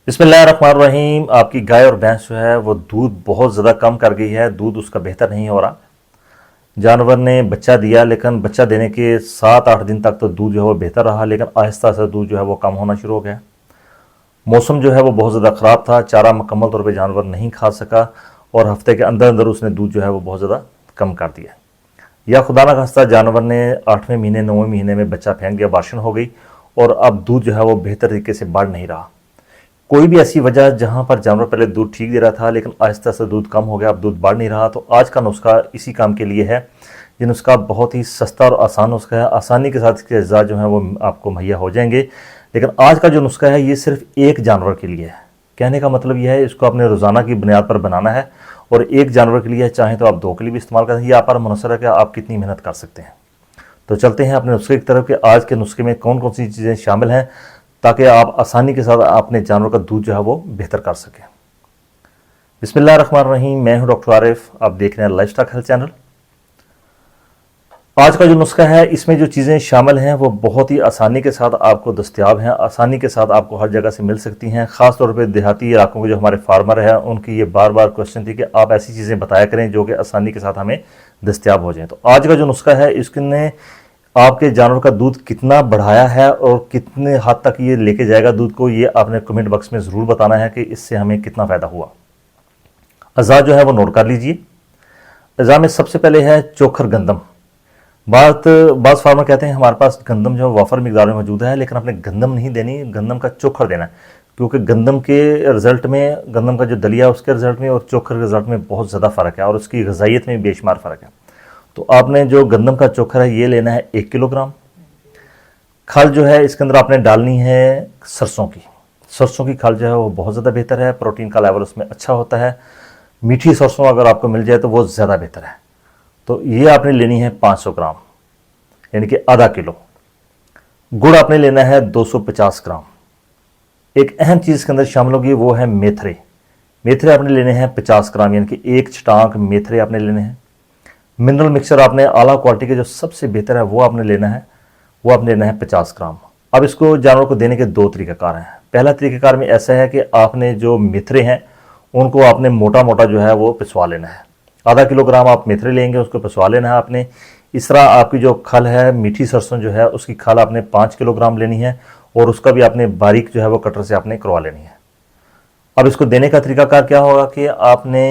बिस्मिल्लाहिर्रहमानिर्रहीम। आपकी गाय और भैंस जो है वो दूध बहुत ज़्यादा कम कर गई है, दूध उसका बेहतर नहीं हो रहा। जानवर ने बच्चा दिया, लेकिन बच्चा देने के 7-8 दिन तक तो दूध जो है वो बेहतर रहा, लेकिन आहिस्ता आहिस्ता दूध जो है वो कम होना शुरू हो गया। मौसम जो है वो बहुत ज़्यादा ख़राब था, चारा मुकम्मल तौर पे जानवर नहीं खा सका और हफ्ते के अंदर अंदर उसने दूध जो है वो बहुत ज़्यादा कम कर दिया। या खुदा ना खास्ता जानवर ने 8वें महीने 9वें महीने में बच्चा फेंक दिया, बारिश हो गई और अब दूध जो है वो बेहतर तरीके से बढ़ नहीं रहा। कोई भी ऐसी वजह जहां पर जानवर पहले दूध ठीक दे रहा था लेकिन आहिस्ता आहिस्ता दूध कम हो गया, अब दूध बढ़ नहीं रहा, तो आज का नुस्खा इसी काम के लिए है। ये नुस्खा बहुत ही सस्ता और आसान नुस्खा है, आसानी के साथ इसके अज्जा जो हैं वो आपको मुहैया हो जाएंगे। लेकिन आज का जो नुस्खा है ये सिर्फ एक जानवर के लिए है। कहने का मतलब यह है इसको आपने रोज़ाना की बुनियाद पर बनाना है और एक जानवर के लिए है, चाहे तो आप 2 के लिए भी इस्तेमाल करें। ये आप पर मुनहसर है कि आप कितनी मेहनत कर सकते हैं। तो चलते हैं अपने नुस्खे की तरफ कि आज के नुस्खे में कौन कौन सी चीज़ें शामिल हैं ताकि आप आसानी के साथ अपने जानवर का दूध जो है वो बेहतर कर सकें। बिस्मिल्लाहिर्रहमानिर्रहीम। मैं हूं डॉक्टर आरिफ, आप देख रहे हैं लाइफस्टाइल हेल्थ चैनल। आज का जो नुस्खा है इसमें जो चीज़ें शामिल हैं वो बहुत ही आसानी के साथ आपको दस्तयाब हैं, आसानी के साथ आपको हर जगह से मिल सकती हैं। ख़ास तौर पे देहाती इलाकों के जो हमारे फार्मर हैं उनकी ये बार बार क्वेश्चन थी कि आप ऐसी चीज़ें बताया करें जो कि आसानी के साथ हमें दस्तयाब हो जाएँ। तो आज का जो नुस्खा है इसने आपके जानवर का दूध कितना बढ़ाया है और कितने हद तक ये लेके जाएगा दूध को, ये आपने कमेंट बॉक्स में ज़रूर बताना है कि इससे हमें कितना फ़ायदा हुआ। अज़ा जो है वो नोट कर लीजिए। अज़ा में सबसे पहले है चोखर गंदम। बाज़ फार्मर कहते हैं हमारे पास गंदम जो है वाफर मिकदार में मौजूद है, लेकिन आपने गंदम नहीं देनी, गंदम का चोखर देना है, क्योंकि गंदम के रिज़ल्ट में, गंदम का जो दलिया है उसके रिज़ल्ट में और चोखर के रिज़ल्ट में बहुत ज़्यादा फ़र्क है और उसकी ग़िज़ाइयत में बेशुमार फ़र्क है। तो आपने जो गंदम का चोखर है ये लेना है 1 किलोग्राम। खल जो है इसके अंदर आपने डालनी है सरसों की। सरसों की खल जो है वो बहुत ज़्यादा बेहतर है, प्रोटीन का लेवल उसमें अच्छा होता है। मीठी सरसों अगर आपको मिल जाए तो वो ज़्यादा बेहतर है। तो ये आपने लेनी है 500 ग्राम, यानी कि आधा किलो। गुड़ आपने लेना है 250 ग्राम। एक अहम चीज़ के अंदर शामिल होगी वो है मेथरे। मेथरे आपने लेने हैं 50 ग्राम, यानी कि 1 छटांक मेथरे आपने लेने हैं। मिनरल मिक्सचर आपने आला क्वालिटी के जो सबसे बेहतर है वो आपने लेना है, वो आपने लेना है 50 ग्राम। अब इसको जानवर को देने के 2 तरीक़ाकार हैं। पहला तरीक़ाकार में ऐसा है कि आपने जो मेथरे हैं उनको आपने मोटा मोटा जो है वो पिसवा लेना है। आधा किलोग्राम आप मेथरे लेंगे, उसको पिसवा लेना है आपने। इस तरह आपकी जो खल है, मीठी सरसों जो है उसकी खल आपने 5 किलोग्राम लेनी है और उसका भी आपने बारीक जो है वो कटर से आपने करवा लेनी है। अब इसको देने का तरीक़ाकार क्या होगा कि आपने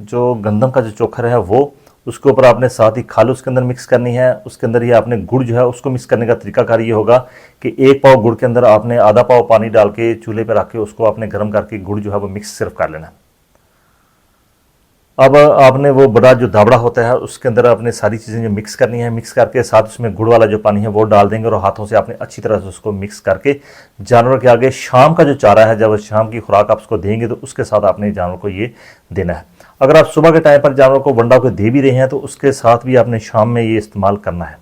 जो गंदम का जो चोखर है वो उसके ऊपर आपने साथ ही खल उसके अंदर मिक्स करनी है। उसके अंदर ये आपने गुड़ जो है उसको मिक्स करने का तरीकाकार ये होगा कि 1 पाव गुड़ के अंदर आपने आधा पाव पानी डाल के चूल्हे पर रख के उसको आपने गर्म करके गुड़ जो है वो मिक्स सिर्फ कर लेना है। अब आपने वो बड़ा जो दावड़ा होता है उसके अंदर आपने सारी चीज़ें जो मिक्स करनी है, मिक्स करके साथ उसमें गुड़ वाला जो पानी है वो डाल देंगे और हाथों से आपने अच्छी तरह से उसको मिक्स करके जानवर के आगे शाम का जो चारा है, जब शाम की खुराक आप उसको देंगे तो उसके साथ आपने जानवर को ये देना है। अगर आप सुबह के टाइम पर जानवर को वंडा को दे भी रहे हैं तो उसके साथ भी आपने शाम में ये इस्तेमाल करना है।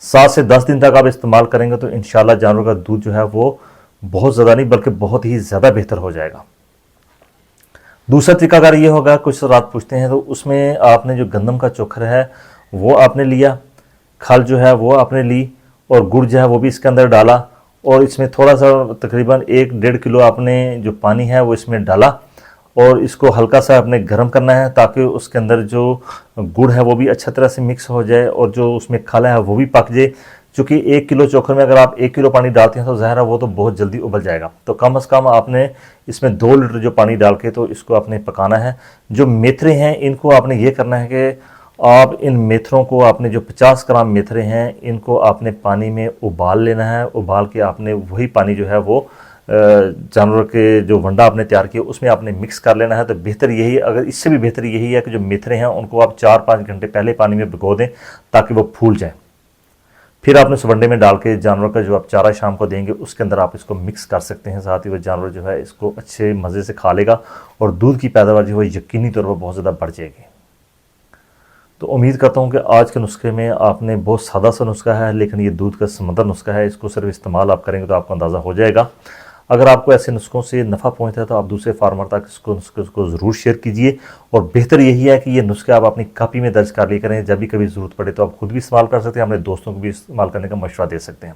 7 से 10 दिन तक आप इस्तेमाल करेंगे तो इंशाल्लाह जानवर का दूध जो है वो बहुत ज़्यादा नहीं बल्कि बहुत ही ज़्यादा बेहतर हो जाएगा। दूसरा तरीका अगर ये होगा, कुछ रात पूछते हैं, तो उसमें आपने जो गंदम का चोखर है वो आपने लिया, खल जो है वो आपने ली और गुड़ जो है वो भी इसके अंदर डाला और इसमें थोड़ा सा तकरीबन 1-1.5 किलो आपने जो पानी है वो इसमें डाला और इसको हल्का सा आपने गर्म करना है ताकि उसके अंदर जो गुड़ है वो भी अच्छा तरह से मिक्स हो जाए और जो उसमें खल है वो भी पक जाए। चूँकि 1 किलो चोखर में अगर आप 1 किलो पानी डालते हैं तो ज़ाहिर है वो तो बहुत जल्दी उबल जाएगा। तो कम से कम आपने इसमें 2 लीटर जो पानी डाल के तो इसको आपने पकाना है। जो मेथरे हैं इनको आपने ये करना है कि आप इन मेथरों को, आपने जो 50 ग्राम मेथरे हैं इनको आपने पानी में उबाल लेना है। उबाल के आपने वही पानी जो है वो जानवर के जो वंडा आपने तैयार किया उसमें आपने मिक्स कर लेना है। तो बेहतर यही, अगर इससे भी बेहतर यही है कि जो मेथरे हैं उनको आप 4-5 घंटे पहले पानी में भिगो दें ताकि वो फूल जाएँ। फिर आपने उस वंडे में डाल के जानवर का जो आप चारा शाम को देंगे उसके अंदर आप इसको मिक्स कर सकते हैं। साथ ही वो जानवर जो है इसको अच्छे मज़े से खा लेगा और दूध की पैदावार जो है यकीनी तौर पर बहुत ज़्यादा बढ़ जाएगी। तो उम्मीद करता हूँ कि आज के नुस्खे में आपने बहुत सादा सा नुस्खा है लेकिन ये दूध का समंदर नुस्खा है, इसको सिर्फ इस्तेमाल आप करेंगे तो आपको अंदाज़ा हो जाएगा। अगर आपको ऐसे नुस्खों से नफ़ा पहुँचता है तो आप दूसरे फार्मर तक इसको नुस्खे को ज़रूर शेयर कीजिए और बेहतर यही है कि ये नुस्खे आप अपनी कापी में दर्ज कर लिया करें। जब भी कभी ज़रूरत पड़े तो आप खुद भी इस्तेमाल कर सकते हैं, अपने दोस्तों को भी इस्तेमाल करने का मशवरा दे सकते हैं।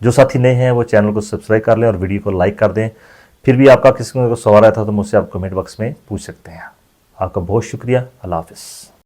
जो साथी नए हैं वो चैनल को सब्सक्राइब कर लें और वीडियो को लाइक कर दें, फिर भी आपका किसी को सवाल आया था तो मुझसे आप कमेंट बॉक्स में पूछ सकते हैं। आपका बहुत शुक्रिया। अल्लाह हाफिज़।